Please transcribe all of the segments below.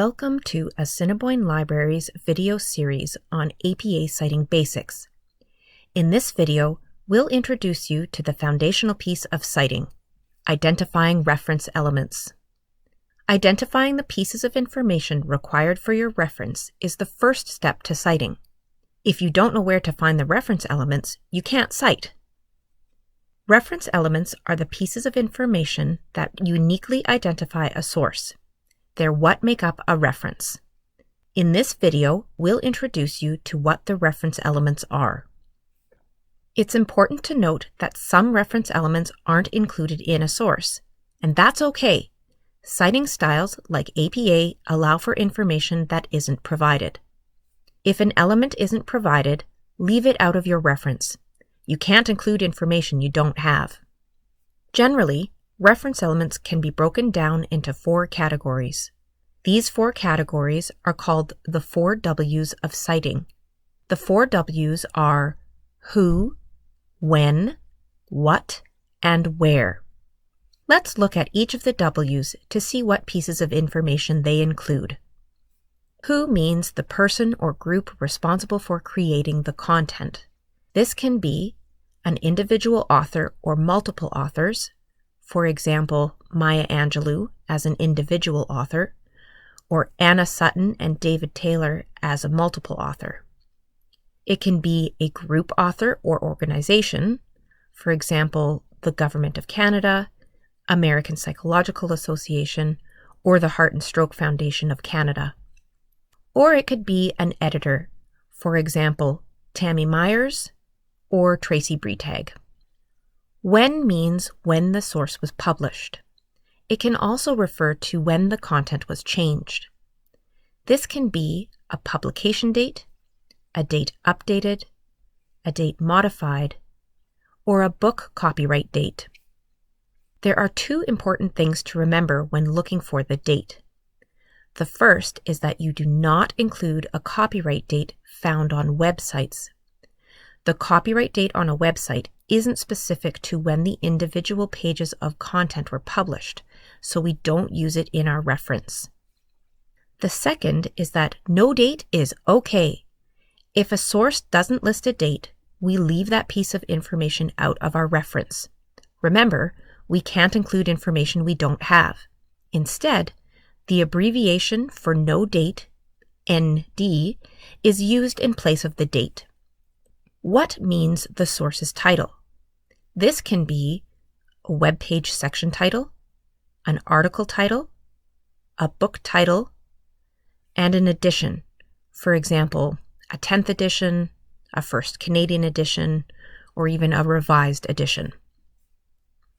Welcome to Assiniboine Library's video series on APA Citing Basics. In this video, we'll introduce you to the foundational piece of citing, identifying reference elements. Identifying the pieces of information required for your reference is the first step to citing. If you don't know where to find the reference elements, you can't cite. Reference elements are the pieces of information that uniquely identify a source. They're what make up a reference. In this video, we'll introduce you to what the reference elements are. It's important to note that some reference elements aren't included in a source, and that's okay. Citing styles like APA allow for information that isn't provided. If an element isn't provided, leave it out of your reference. You can't include information you don't have. Generally, reference elements can be broken down into 4 categories. These 4 categories are called the 4 W's of citing. The 4 W's are who, when, what, and where. Let's look at each of the W's to see what pieces of information they include. Who means the person or group responsible for creating the content. This can be an individual author or multiple authors, for example, Maya Angelou as an individual author, or Anna Sutton and David Taylor as a multiple author. It can be a group author or organization, for example, the Government of Canada, American Psychological Association, or the Heart and Stroke Foundation of Canada. Or it could be an editor, for example, Tammy Myers or Tracy Breitag. When means when the source was published. It can also refer to when the content was changed. This can be a publication date, a date updated, a date modified, or a book copyright date. There are 2 important things to remember when looking for the date. The first is that you do not include a copyright date found on websites. The copyright date on a website isn't specific to when the individual pages of content were published, so we don't use it in our reference. The second is that no date is okay. If a source doesn't list a date, we leave that piece of information out of our reference. Remember, we can't include information we don't have. Instead, the abbreviation for no date, ND, is used in place of the date. What means the source's title? This can be a web page section title, an article title, a book title, and an edition. For example, a 10th edition, a first Canadian edition, or even a revised edition.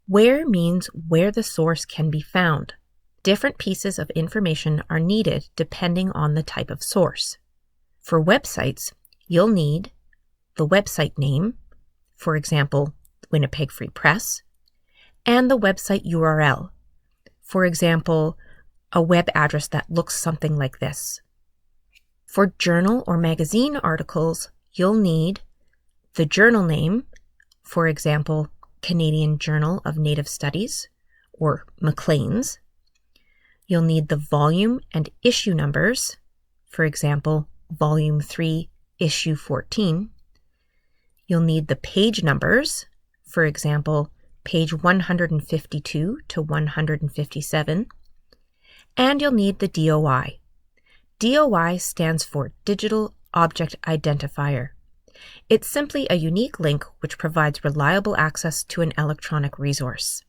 Where means where the source can be found. Different pieces of information are needed depending on the type of source. For websites, you'll need the website name, for example, Winnipeg Free Press, and the website URL, for example, a web address that looks something like this. For journal or magazine articles, you'll need the journal name, for example, Canadian Journal of Native Studies, or Maclean's. You'll need the volume and issue numbers, for example, Volume 3, Issue 14. You'll need the page numbers, for example, page 152 to 157. And you'll need the DOI. DOI stands for Digital Object Identifier. It's simply a unique link which provides reliable access to an electronic resource.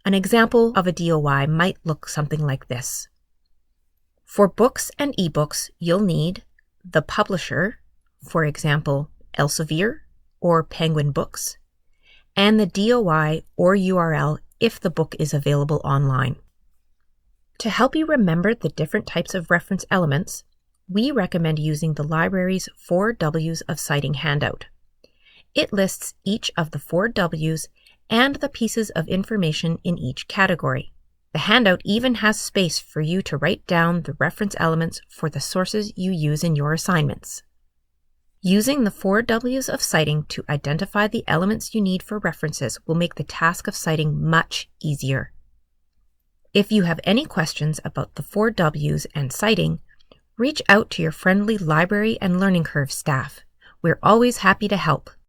An example of a DOI might look something like this. For books and ebooks, you'll need the publisher, for example, Elsevier or Penguin Books, and the DOI or URL if the book is available online. To help you remember the different types of reference elements, we recommend using the library's 4 W's of citing handout. It lists each of the 4 W's and the pieces of information in each category. The handout even has space for you to write down the reference elements for the sources you use in your assignments. Using the 4 W's of citing to identify the elements you need for references will make the task of citing much easier. If you have any questions about the 4 W's and citing, reach out to your friendly Library and Learning Curve staff. We're always happy to help.